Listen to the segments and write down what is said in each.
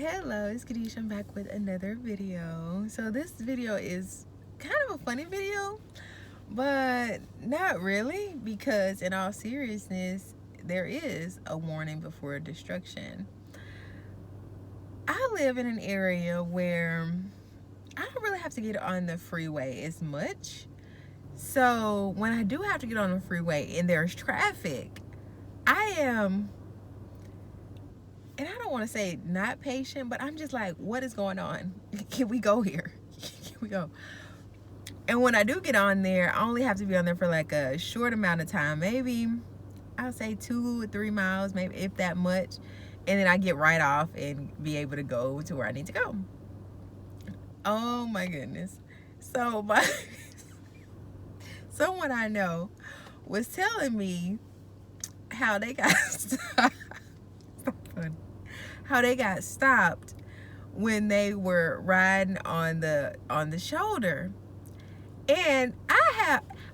Hello, it's Kadisha. I'm back with another video. So this video is kind of a funny video, but not really, because in all seriousness, there is a warning before destruction. I live in an area where I don't really have to get on the freeway as much. So when I do have to get on the freeway and there's traffic, I am, and I don't want to say not patient, but I'm just like, what is going on? Can we go here? Can we go? And when I do get on there, I only have to be on there for like a short amount of time. Maybe I'll say 2 or 3 miles, maybe if that much. And then I get right off and be able to go to where I need to go. Oh my goodness. So someone I know was telling me how they got stopped. How they got stopped when they were riding on the shoulder. And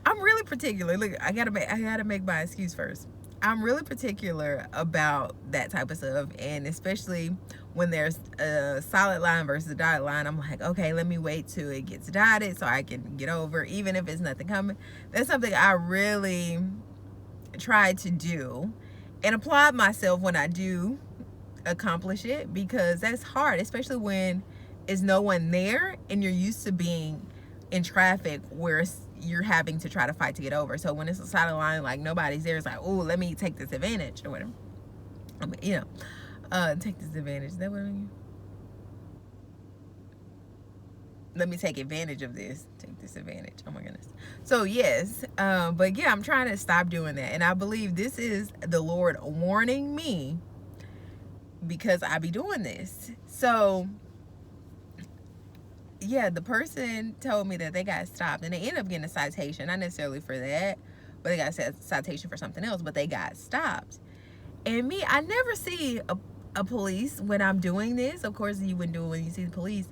I'm really particular. Look, I gotta make my excuse first. I'm really particular about that type of stuff, and especially when there's a solid line versus a dotted line. I'm like, okay, let me wait till it gets dotted so I can get over, even if it's nothing coming. That's something I really try to do and applaud myself when I do accomplish it, because that's hard, especially when there's no one there and you're used to being in traffic where you're having to try to fight to get over. So when it's a solid line, like nobody's there, it's like, oh, let me take this advantage or whatever. Take this advantage. Is that what I mean? Let me take advantage of this. Take this advantage. Oh my goodness. So yes, but yeah, I'm trying to stop doing that, and I believe this is the Lord warning me because I be doing this. So yeah, the person told me that they got stopped and they ended up getting a citation, not necessarily for that, but they got a citation for something else, but they got stopped. And me, I never see a police when I'm doing this. Of course, you wouldn't do it when you see the police.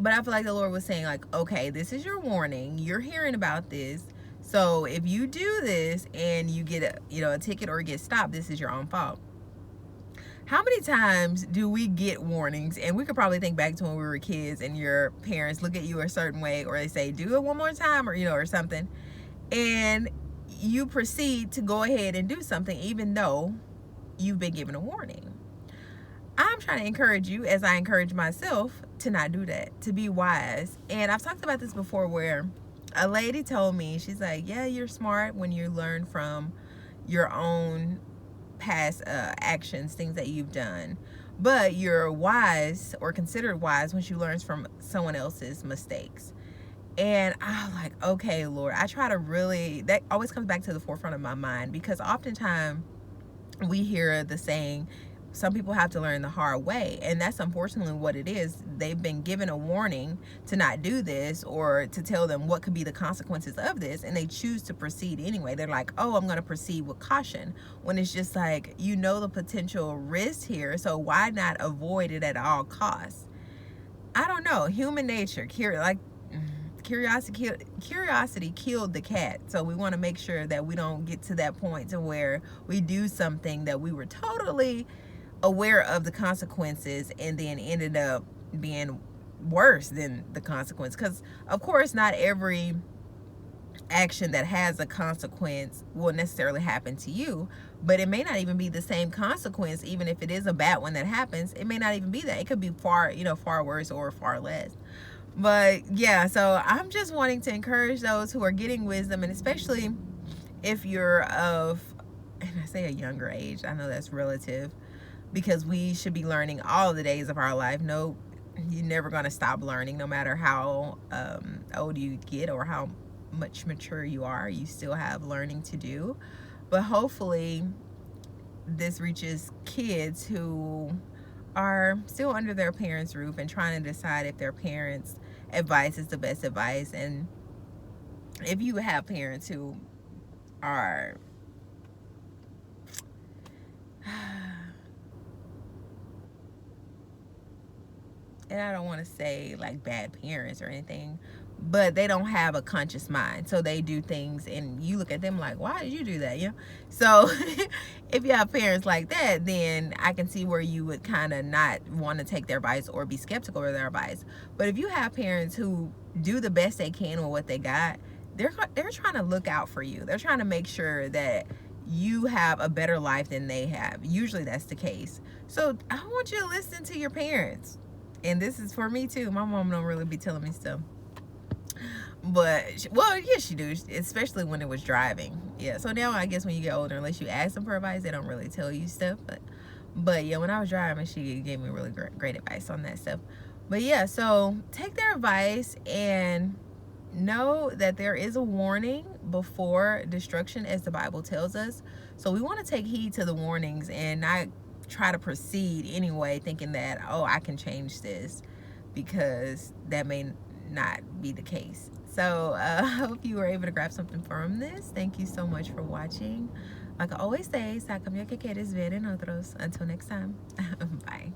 But I feel like the Lord was saying, like, okay, this is your warning. You're hearing about this. So if you do this and you get a ticket or get stopped, this is your own fault. How many times do we get warnings? And we could probably think back to when we were kids and your parents look at you a certain way, or they say, do it one more time, or, or something. And you proceed to go ahead and do something, even though you've been given a warning. I'm trying to encourage you, as I encourage myself, to not do that, to be wise. And I've talked about this before, where a lady told me, she's like, yeah, you're smart when you learn from your own past actions, things that you've done, but you're wise or considered wise when you learn from someone else's mistakes. And I'm like, okay, Lord, I try to really, that always comes back to the forefront of my mind, because oftentimes we hear the saying, some people have to learn the hard way, and that's unfortunately what it is. They've been given a warning to not do this, or to tell them what could be the consequences of this, and they choose to proceed anyway. They're like, oh, I'm going to proceed with caution, when it's just like, the potential risk here, so why not avoid it at all costs? I don't know, human nature, curiosity killed the cat. So we want to make sure that we don't get to that point to where we do something that we were totally aware of the consequences and then ended up being worse than the consequence. Because of course not every action that has a consequence will necessarily happen to you, but it may not even be the same consequence. Even if it is a bad one that happens, it may not even be that. It could be far worse or far less. But yeah, so I'm just wanting to encourage those who are getting wisdom, and especially if you're of, and I say a younger age, I know that's relative, because we should be learning all the days of our life. No, you're never going to stop learning, no matter how old you get or how much mature you are. You still have learning to do. But hopefully this reaches kids who are still under their parents' roof and trying to decide if their parents' advice is the best advice. And if you have parents who are and I don't want to say like bad parents or anything, but they don't have a conscious mind, so they do things and you look at them like, why did you do that? So if you have parents like that, then I can see where you would kind of not want to take their advice or be skeptical of their advice. But if you have parents who do the best they can with what they got, they're trying to look out for you. They're trying to make sure that you have a better life than they have. Usually that's the case. So I want you to listen to your parents. And this is for me too. My mom don't really be telling me stuff. But, well, yes, she do, especially when it was driving. Yeah, so now I guess when you get older, unless you ask them for advice, they don't really tell you stuff. But yeah, when I was driving, she gave me really great advice on that stuff. But yeah, so take their advice and know that there is a warning before destruction, as the Bible tells us. So we want to take heed to the warnings and not try to proceed anyway, thinking that, oh, I can change this, because that may not be the case. So I hope you were able to grab something from this. Thank you so much for watching. Like I always say, sa cambio que quieres ver en otros. Until next time, bye.